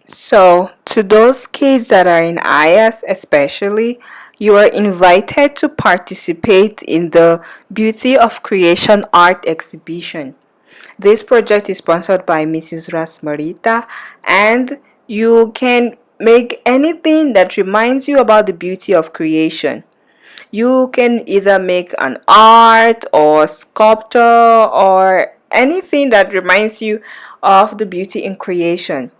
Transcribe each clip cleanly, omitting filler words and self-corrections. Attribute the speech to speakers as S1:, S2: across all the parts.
S1: So, to those kids that are in AIIAS especially, you are invited to participate in the Beauty of Creation art exhibition. This project is sponsored by Mrs. Rasmarita, and you can make anything that reminds you about the beauty of creation. You can either make an art or sculpture or anything that reminds you of the beauty in creation.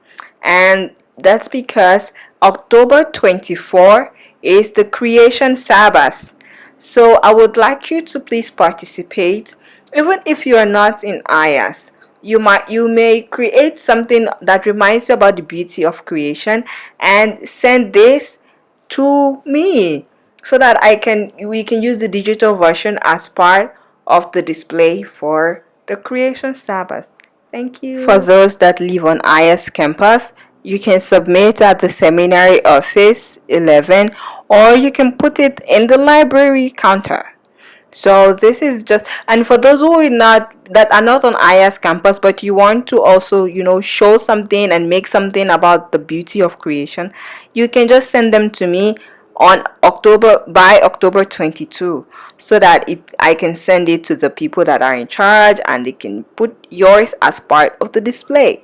S1: And that's because October 24 is the creation Sabbath. So I would like you to please participate even if you are not in AIIAS. You may create something that reminds you about the beauty of creation and send this to me so that we can use the digital version as part of the display for the creation Sabbath. Thank you. For those that live on AIIAS campus, you can submit at the seminary office 11 or you can put it in the library counter. So this is just, and for those who are not that are not on AIIAS campus, but you want to also, show something and make something about the beauty of creation, you can just send them to me on October 22, so that I can send it to the people that are in charge and they can put yours as part of the display.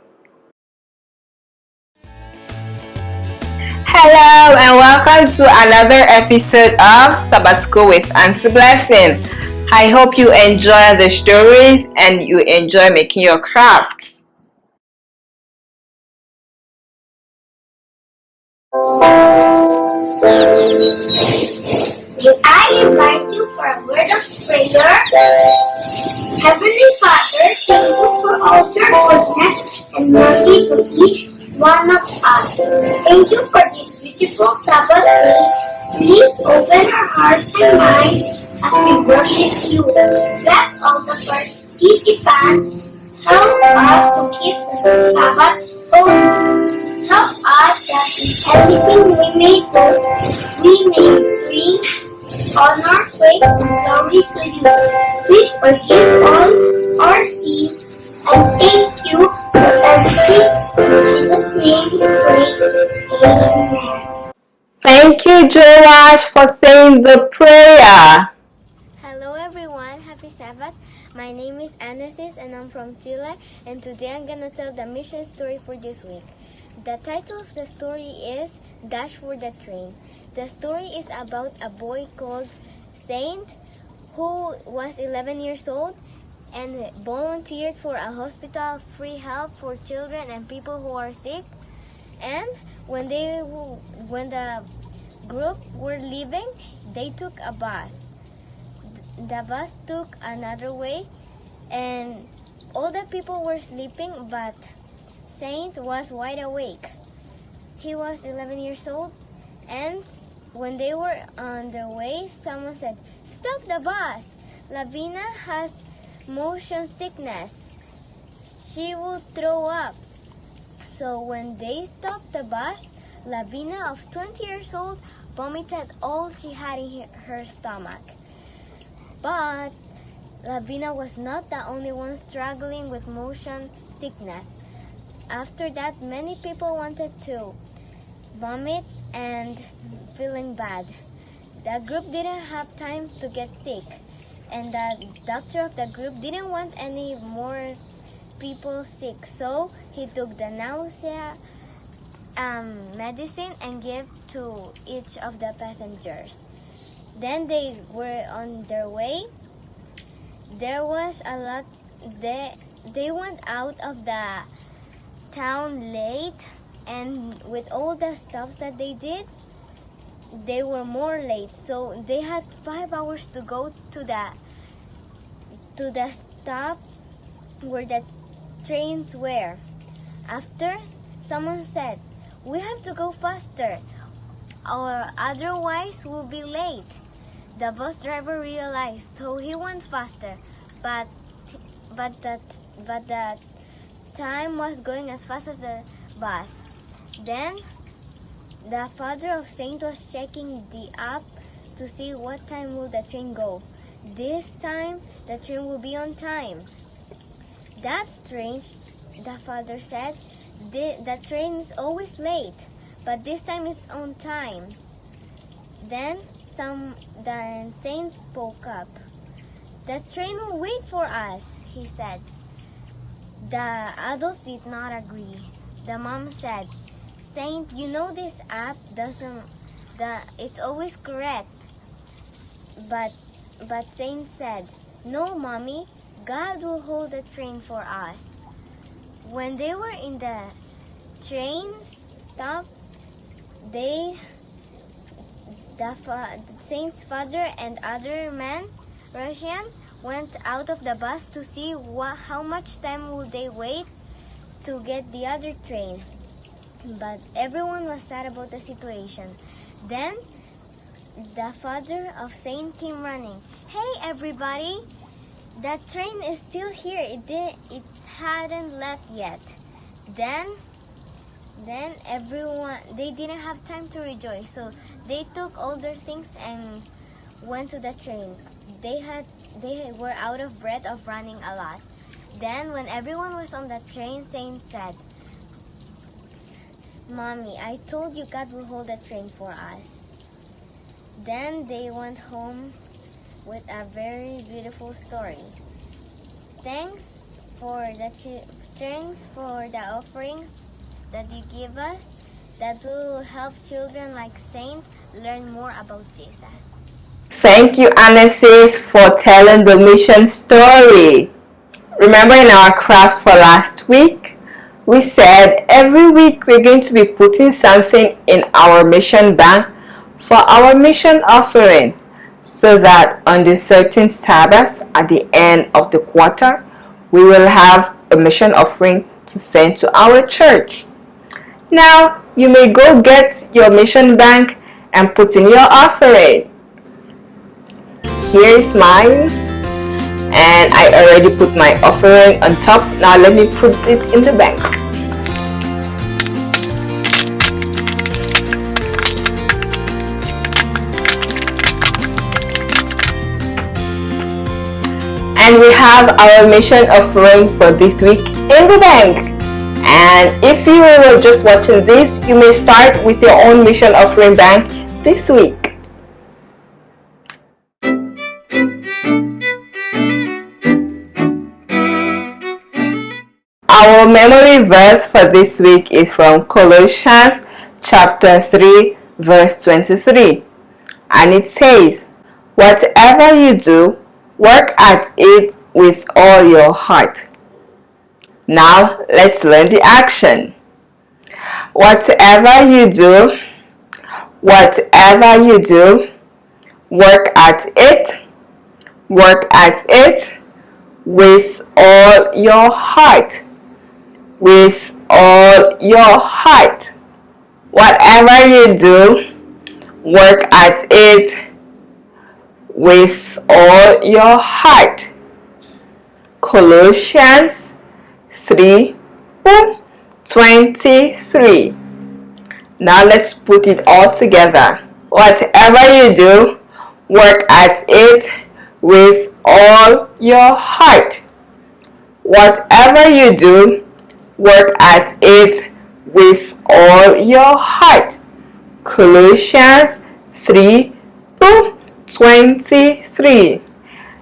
S1: Hello and welcome to another episode of Sabbath School with Auntie Blessing. I hope you enjoy the stories and you enjoy making your crafts.
S2: May I invite you for a word of prayer? Heavenly Father, thank you for all your goodness and mercy to each one of us. Thank you for this beautiful Sabbath day. Please open our hearts and minds as we worship you. Bless all the participants. Help us to keep the Sabbath holy. Help us that in everything we may do, we may bring honor, praise, and glory to you. Please forgive all our sins and thank you for everything. In Jesus' name we pray. Amen.
S1: Thank you, Joash, for saying the prayer.
S3: Hello everyone, happy Sabbath. My name is Auntie and I'm from Chile, and today I'm gonna tell the mission story for this week. The title of the story is Dash for the Train. The story is about a boy called Saint who was 11 years old and volunteered for a hospital free help for children and people who are sick. And when the group were leaving, they took a bus. The bus took another way and all the people were sleeping, but Saint was wide awake. He was 11 years old, and when they were on their way, someone said, "Stop the bus! Lavina has motion sickness. She will throw up." So when they stopped the bus, Lavina, of 20 years old, vomited all she had in her stomach. But Lavina was not the only one struggling with motion sickness. After that, many people wanted to vomit and feeling bad. The group didn't have time to get sick, and the doctor of the group didn't want any more people sick, so he took the nausea medicine and gave to each of the passengers. Then they were on their way. There was a lot. They went out of the town late, and with all the stops that they did, they were more late. So they had 5 hours to go to the stop where the trains were. After, someone said, "We have to go faster, or otherwise we'll be late." The bus driver realized, so he went faster, but the time was going as fast as the bus. Then the father of Saint was checking the app to see what time will the train go. This time the train will be on time. "That's strange," the father said. The train is always late, but this time it's on time. Then the saint spoke up. The train will wait for us, he said. The adults did not agree. The mom said, Saint, you know this app it's always correct. But Saint said, no, mommy, God will hold the train for us. When they were in the train stop, the Saint's father and other men, Russian, went out of the bus to see how much time would they wait to get the other train. But everyone was sad about the situation. Then the father of Saint came running. Hey everybody, that train is still here. It hadn't left yet. Then everyone, they didn't have time to rejoice, so they took all their things and went to the train. They were out of breath of running a lot. Then when everyone was on the train, Saint said, Mommy, I told you God will hold the train for us. Then they went home with a very beautiful story. Thanks for the offerings that you give us, that will help children like Saint learn more about Jesus.
S1: Thank you, Anasis, for telling the mission story. Remember in our craft for last week, we said every week we're going to be putting something in our mission bank for our mission offering, so that on the 13th Sabbath at the end of the quarter, we will have a mission offering to send to our church. Now, you may go get your mission bank and put in your offering. Here is mine, and I already put my offering on top. Now let me put it in the bank. And we have our mission offering for this week in the bank. And if you were just watching this, you may start with your own mission offering bank this week. Our memory verse for this week is from Colossians chapter 3 verse 23. And it says, whatever you do, work at it with all your heart. Now, let's learn the action. Whatever you do, work at it with all your heart. With all your heart. Whatever you do, work at it with all your heart. Colossians 3:23. Now let's put it all together. Whatever you do, work at it with all your heart. Whatever you do, work at it with all your heart. Colossians 3:23.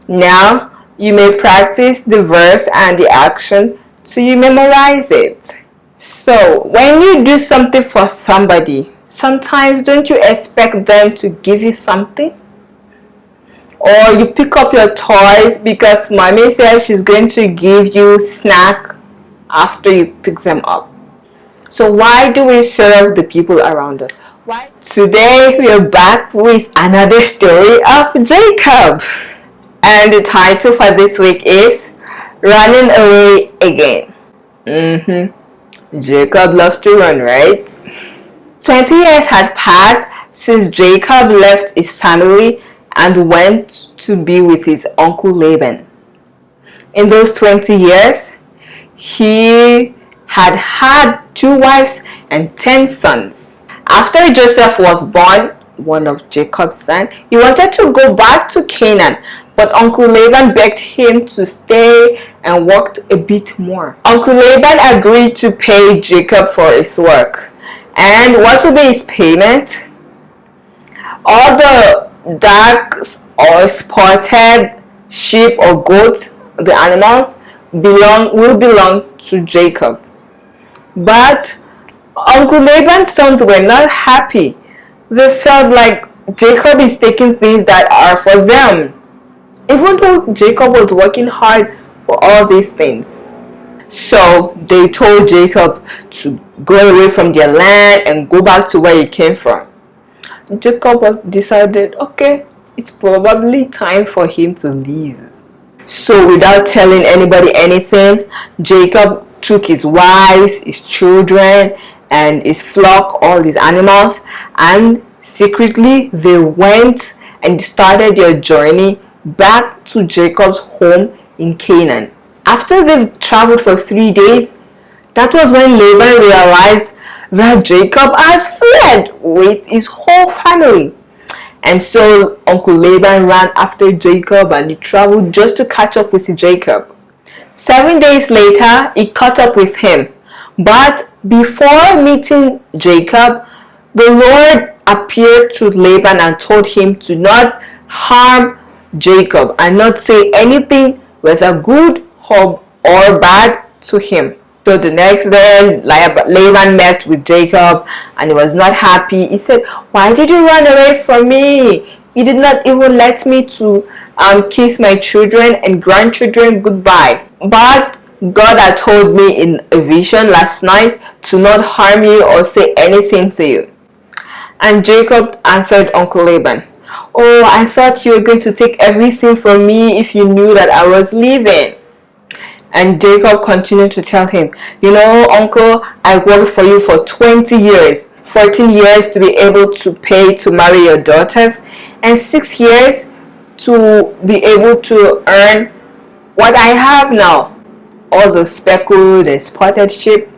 S1: Now you may practice the verse and the action till you memorize it. So when you do something for somebody, sometimes don't you expect them to give you something? Or you pick up your toys because mommy says she's going to give you snack after you pick them up. So why do we serve the people around us? Why? Today we are back with another story of Jacob. And the title for this week is Running Away Again. Jacob loves to run, right? 20 years had passed since Jacob left his family and went to be with his uncle Laban. In those 20 years, he had 2 wives and 10 sons. After Joseph was born, one of Jacob's sons, he wanted to go back to Canaan, But Uncle Laban begged him to stay and worked a bit more. Uncle Laban agreed to pay Jacob for his work. And what would be his payment? All the dark or spotted sheep or goats, the animals, will belong to Jacob. But Uncle Laban's sons were not happy. They felt like Jacob is taking things that are for them, even though Jacob was working hard for all these things. So they told Jacob to go away from their land and go back to where he came from. Jacob was decided, okay, it's probably time for him to leave. So without telling anybody anything, Jacob took his wives, his children, and his flock, all his animals, and secretly they went and started their journey back to Jacob's home in Canaan. After they've traveled for 3 days, that was when Laban realized that Jacob has fled with his whole family. And so Uncle Laban ran after Jacob and he traveled just to catch up with Jacob. 7 days later, he caught up with him. But before meeting Jacob, the Lord appeared to Laban and told him to not harm Jacob and not say anything, whether good or bad, to him. So the next day, Laban met with Jacob and he was not happy. He said, "Why did you run away from me? You did not even let me to kiss my children and grandchildren goodbye. But God had told me in a vision last night to not harm you or say anything to you." And Jacob answered Uncle Laban, "Oh, I thought you were going to take everything from me if you knew that I was leaving." And Jacob continued to tell him, "You know, uncle, I worked for you for 20 years, 14 years to be able to pay to marry your daughters, and 6 years to be able to earn what I have now. All the speckled and spotted sheep,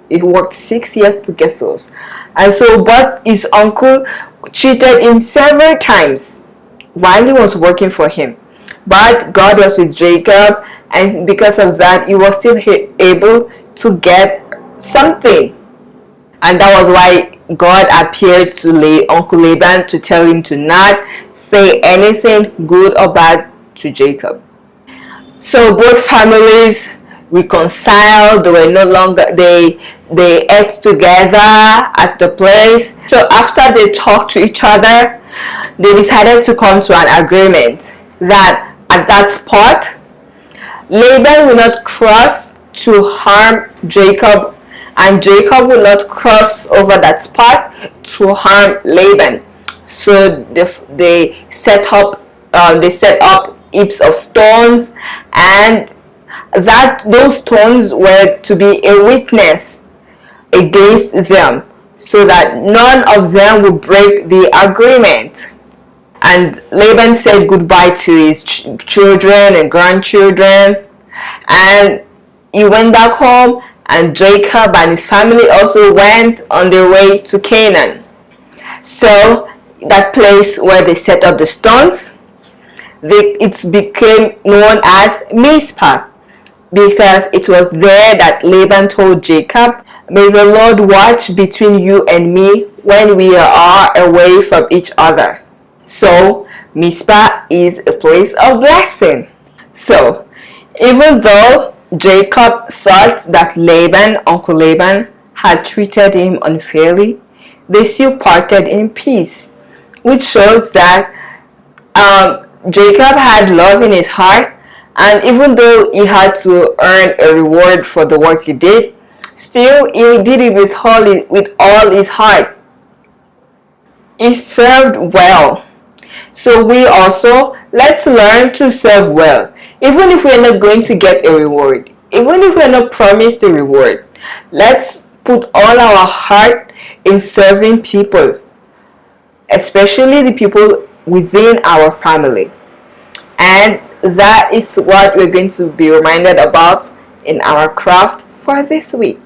S1: it worked 6 years to get those." And so, but his uncle cheated him several times while he was working for him. But God was with Jacob, and because of that, he was still able to get something. And that was why God appeared to Uncle Laban to tell him to not say anything good or bad to Jacob. So both families reconciled. They were no longer they ate together at the place. So after they talked to each other, they decided to come to an agreement that at that spot Laban will not cross to harm Jacob, and Jacob will not cross over that spot to harm Laban. So they set up heaps of stones, and that those stones were to be a witness against them, so that none of them would break the agreement. And Laban said goodbye to his children and grandchildren, and he went back home, and Jacob and his family also went on their way to Canaan. So that place where they set up the stones, it became known as Mizpah, because it was there that Laban told Jacob, "May the Lord watch between you and me when we are away from each other." So Mizpah is a place of blessing. So even though Jacob thought that Uncle Laban, had treated him unfairly, they still parted in peace, which shows that Jacob had love in his heart, and even though he had to earn a reward for the work he did, still he did it with all his heart. He served well. So we also, let's learn to serve well, even if we're not going to get a reward, even if we're not promised a reward. Let's put all our heart in serving people, especially the people within our family. And that is what we're going to be reminded about in our craft for this week.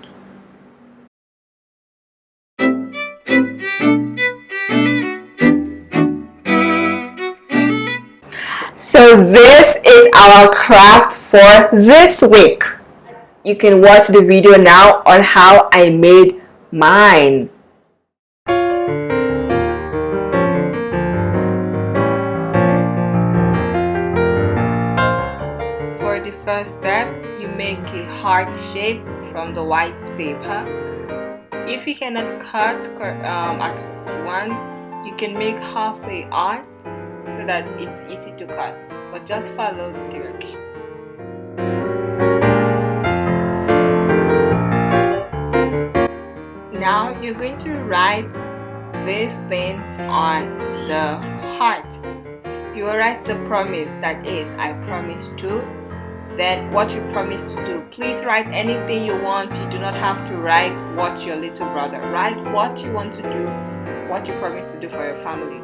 S1: So So this is our craft for this week. You can watch the video now on how I made mine. For the first step, you make a heart shape from the white paper. If you cannot cut at once, you can make half a heart so that it's easy to cut, but just follow the direction. Now you're going to write these things on the heart. You will write the promise, that is, I promise to, then what you promise to do. Please write anything you want. You do not have to write what your little brother. Write what you want to do, what you promise to do for your family.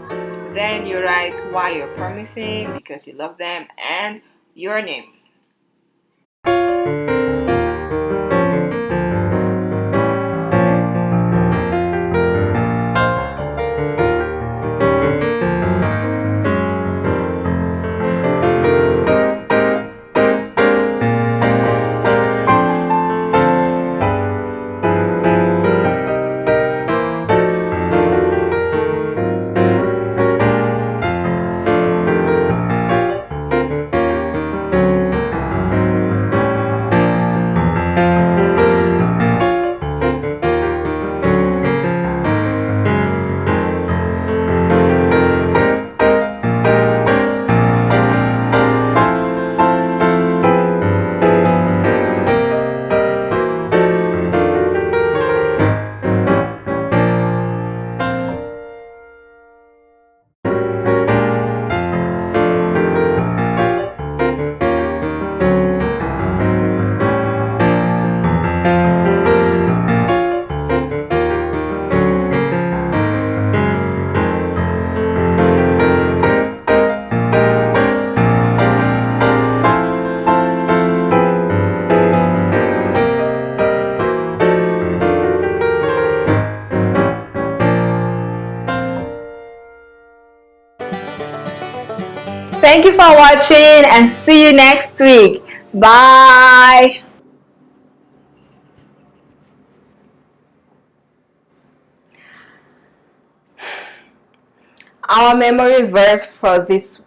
S1: Then you write why you're promising, because you love them, and your name. Thank you for watching and see you next week. Bye. Our memory verse for this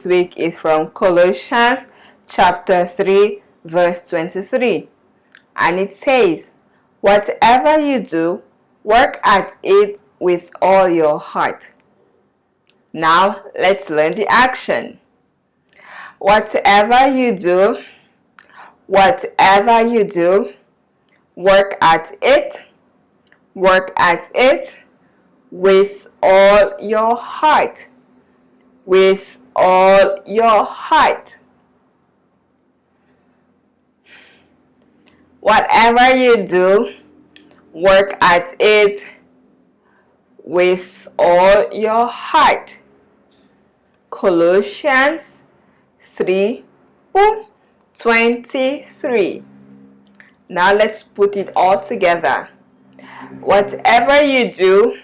S1: week is from Colossians chapter 3 verse 23, and it says, "Whatever you do, work at it with all your heart." Now let's learn the action. Whatever you do, work at it with all your heart. With all your heart. Whatever you do, work at it with all your heart. Colossians 3:23. Now let's put it all together. Whatever you do,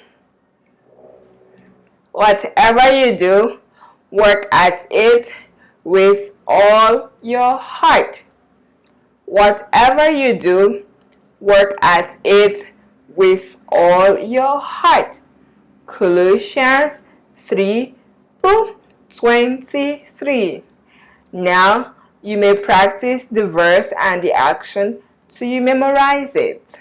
S1: work at it with all your heart. Whatever you do, work at it with all your heart. Colossians 3:23. Now you may practice the verse and the action till you memorize it.